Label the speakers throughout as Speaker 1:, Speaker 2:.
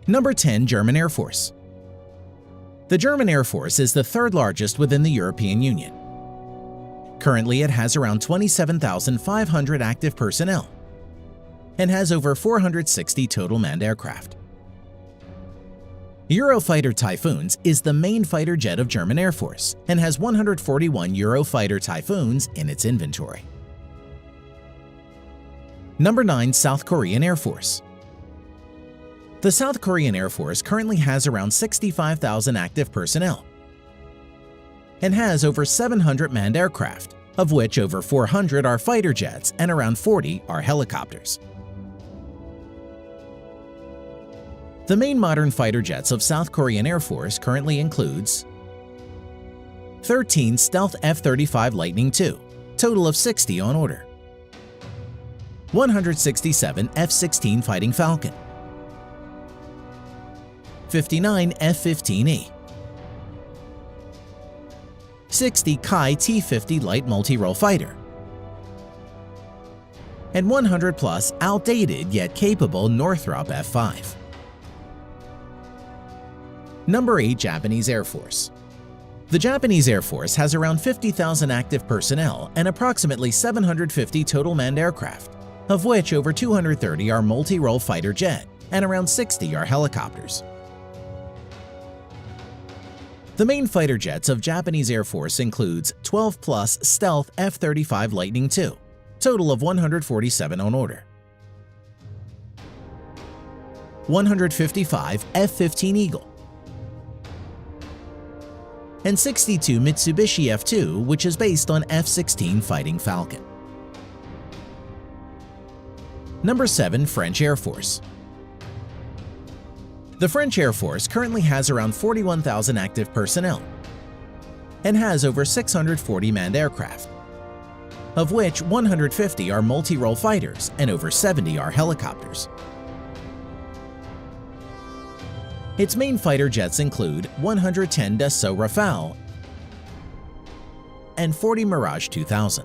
Speaker 1: Number 10. German Air Force. The German Air Force is the third largest within the European Union. Currently, it has around 27,500 active personnel and has over 460 total manned aircraft. Eurofighter Typhoons is the main fighter jet of German Air Force and has 141 Eurofighter Typhoons in its inventory. Number 9. South Korean Air Force. The South Korean Air Force currently has around 65,000 active personnel and has over 700 manned aircraft, of which over 400 are fighter jets and around 40 are helicopters. The main modern fighter jets of South Korean Air Force currently includes 13 Stealth F-35 Lightning II, total of 60 on order, 167 F-16 Fighting Falcon, 59 F-15E, 60 Kai T-50 Light Multi-Role Fighter, and 100 plus outdated yet capable Northrop F-5. Number 8. Japanese Air Force. The Japanese Air Force has around 50,000 active personnel and approximately 750 total manned aircraft, of which over 230 are multi-role fighter jet and around 60 are helicopters. The main fighter jets of Japanese Air Force includes 12 plus Stealth F-35 Lightning II, total of 147 on order, 155 F-15 Eagle, and 62 Mitsubishi F-2, which is based on F-16 Fighting Falcon. Number 7. French Air Force. The French Air Force currently has around 41,000 active personnel and has over 640 manned aircraft, of which 150 are multi-role fighters and over 70 are helicopters. Its main fighter jets include 110 Dassault Rafale and 40 Mirage 2000.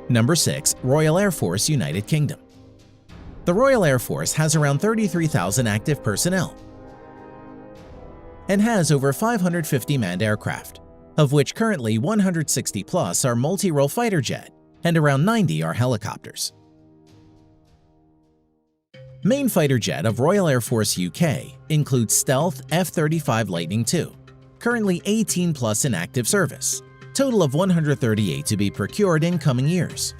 Speaker 1: Number 6. Royal Air Force, United Kingdom. The Royal Air Force has around 33,000 active personnel and has over 550 manned aircraft, of which currently 160 plus are multi-role fighter jet and around 90 are helicopters. Main fighter jet of Royal Air Force UK includes Stealth F-35 Lightning II, currently 18 plus in active service, total of 138 to be procured in coming years,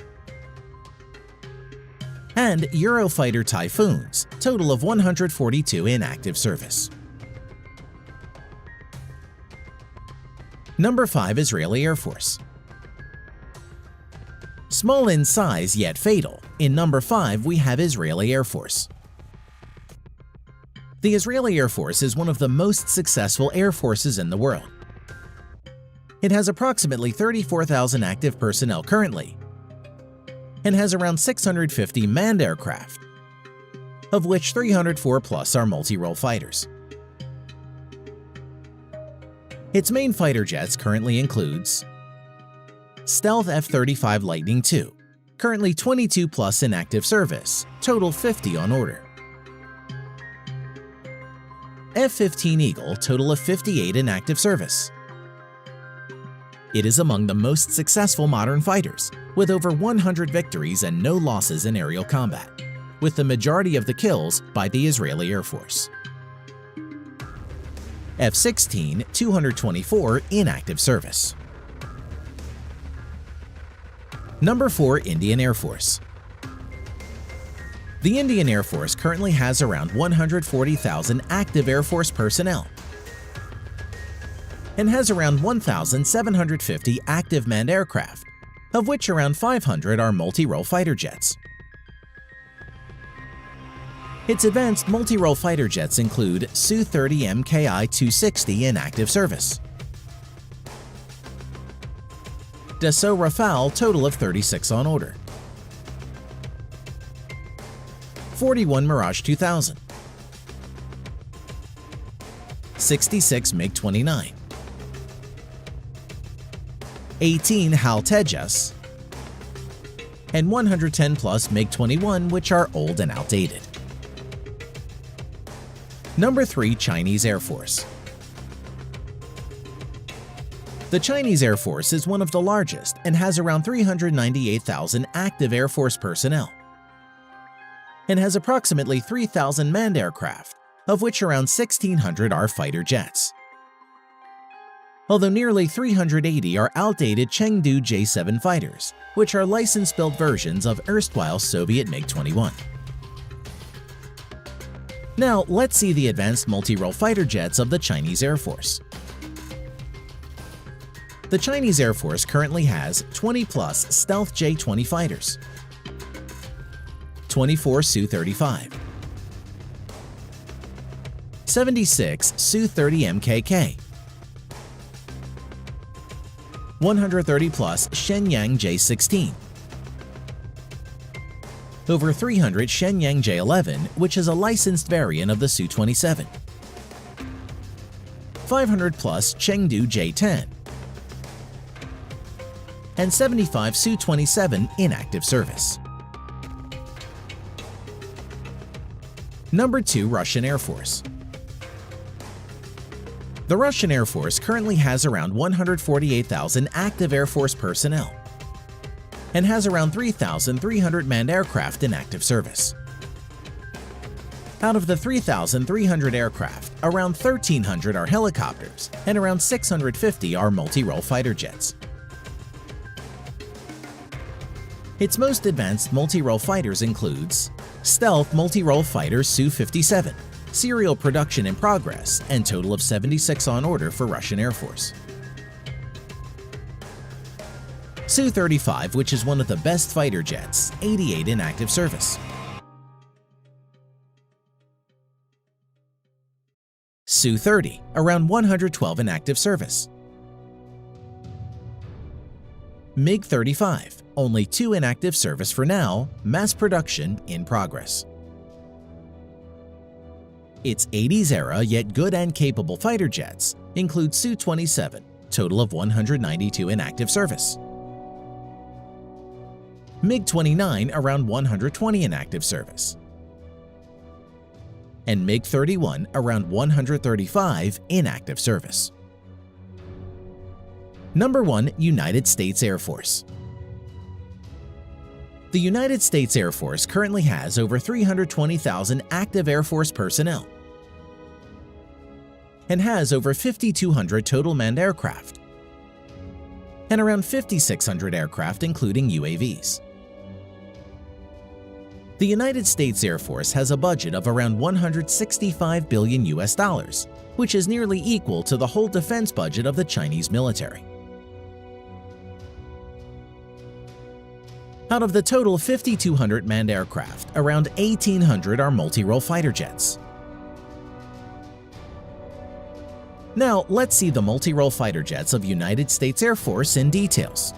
Speaker 1: and Eurofighter Typhoons, total of 142 in active service. Number 5. Israeli Air Force. Small in size yet fatal, in number 5 we have Israeli Air Force. The Israeli Air Force is one of the most successful air forces in the world. It has approximately 34,000 active personnel currently and has around 650 manned aircraft, of which 304 plus are multi-role fighters. Its main fighter jets currently includes Stealth F-35 Lightning II, currently 22 plus in active service, total 50 on order, F-15 Eagle, total of 58 in active service. It is among the most successful modern fighters, with over 100 victories and no losses in aerial combat, with the majority of the kills by the Israeli Air Force. F-16, 224 in active service. Number 4. Indian Air Force. The Indian Air Force currently has around 140,000 active Air Force personnel and has around 1,750 active manned aircraft, of which around 500 are multi-role fighter jets. Its advanced multi-role fighter jets include Su-30 MKI-260 in active service, Dassault Rafale, total of 36 on order, 41 Mirage 2000, 66 MiG-29, 18 HAL Tejas, and 110 plus MiG-21, which are old and outdated. Number 3. Chinese Air Force. The Chinese Air Force is one of the largest and has around 398,000 active Air Force personnel, and has approximately 3,000 manned aircraft, of which around 1,600 are fighter jets. Although nearly 380 are outdated Chengdu J-7 fighters, which are license-built versions of erstwhile Soviet MiG-21. Now, let's see the advanced multi-role fighter jets of the Chinese Air Force. The Chinese Air Force currently has 20-plus stealth J-20 fighters, 24 Su-35, 76 Su-30 MKK, 130-plus Shenyang J-16, over 300 Shenyang J-11, which is a licensed variant of the Su-27, 500-plus Chengdu J-10, and 75 Su-27 in active service. Number 2. Russian Air Force. The Russian Air Force currently has around 148,000 active Air Force personnel and has around 3,300 manned aircraft in active service. Out of the 3,300 aircraft, around 1,300 are helicopters and around 650 are multi-role fighter jets. Its most advanced multi-role fighters includes stealth multi-role fighter Su-57, serial production in progress, and total of 76 on order for Russian Air Force. Su-35, which is one of the best fighter jets, 88 in active service. Su-30, around 112 in active service. MiG-35, only 2 in active service for now, mass production in progress. Its 80s era yet good and capable fighter jets include Su-27, total of 192 in active service. MiG-29, around 120 in active service. And MiG-31, around 135 in active service. Number 1. United States Air Force. The United States Air Force currently has over 320,000 active Air Force personnel and has over 5,200 total manned aircraft and around 5,600 aircraft including UAVs. The United States Air Force has a budget of around $165 billion US, which is nearly equal to the whole defense budget of the Chinese military. Out of the total 5,200 manned aircraft, around 1,800 are multi-role fighter jets. Now, let's see the multi-role fighter jets of United States Air Force in details.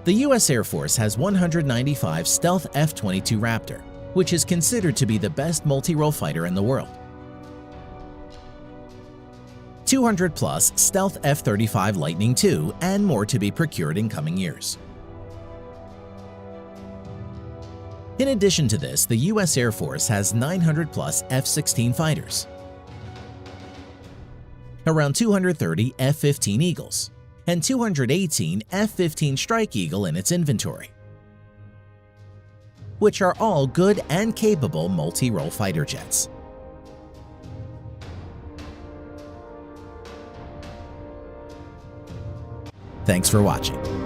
Speaker 1: The U.S. Air Force has 195 stealth F-22 Raptor, which is considered to be the best multi-role fighter in the world. 200-plus stealth F-35 Lightning II, and more to be procured in coming years. In addition to this, the U.S. Air Force has 900-plus F-16 fighters, around 230 F-15 Eagles, and 218 F-15 Strike Eagle in its inventory, which are all good and capable multi-role fighter jets. Thanks for watching.